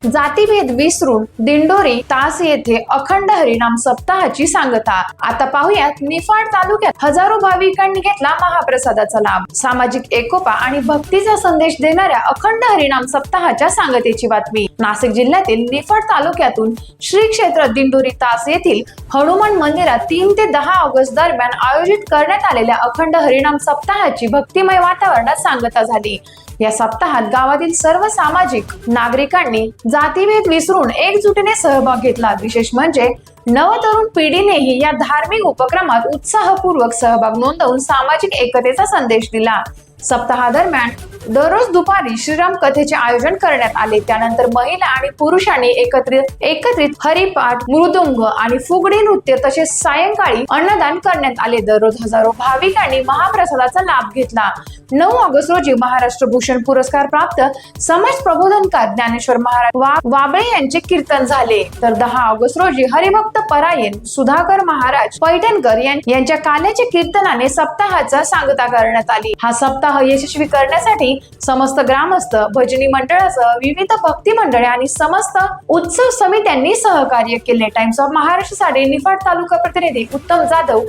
जातीभेद विसरून दिंडोरी तास येथे अखंड हरिनाम सप्ताहाची सांगता। आता पाहूयात निफाड तालुक्यात हजारो भाविकांनी घेतला महाप्रसादाचा लाभ। सामाजिक एकोपा आणि भक्तीचा संदेश देणाऱ्या अखंड हरिनाम सप्ताहाच्या सांगतेची बातमी। नाशिक जिल्ह्यातील निफाड तालुक्यातून श्री क्षेत्र दिंडोरी तास येथील हनुमान मंदिरात 3 ते 10 ऑगस्ट दरम्यान आयोजित करण्यात आलेल्या अखंड हरिनाम सप्ताहाची भक्तिमय वातावरणात सांगता झाली। या सप्ताहात गावातील सर्व सामाजिक नागरिकांनी जातीभेद विसरून एकजुटीने सहभाग घेतला। विशेष म्हणजे नवतरुण पिढीनेही या धार्मिक उपक्रमात उत्साहपूर्वक सहभाग नोंदवून सामाजिक एकतेचा संदेश दिला। सप्ताहादरम्यान दररोज दुपारी श्रीराम कथेचे आयोजन करण्यात आले। त्यानंतर महिला आणि पुरुषांनी एकत्रित हरिपाठ, मृदुंग आणि फुगडी नृत्य तसेच सायंकाळी अन्नदान करण्यात आले। दररोज हजारो भाविकांनी महाप्रसादाचा लाभ घेतला। 9 ऑगस्ट रोजी महाराष्ट्र भूषण पुरस्कार प्राप्त समाज प्रबोधनकार ज्ञानेश्वर महाराज वाबळे यांचे कीर्तन झाले। तर 10 ऑगस्ट रोजी हरिभक्त परायण सुधाकर महाराज पैठणकर यांच्या काल्याच्या कीर्तनाने सप्ताहाचा सांगता करण्यात आली। हा सप्ताह यशस्वी करण्यासाठी समस्त ग्रामस्थ, भजनी मंडळासह विविध भक्ती मंडळे आणि समस्त उत्सव समित्यांनी सहकार्य केले। टाइम्स ऑफ महाराष्ट्र साठी निफाड तालुका प्रतिनिधी उत्तम जाधव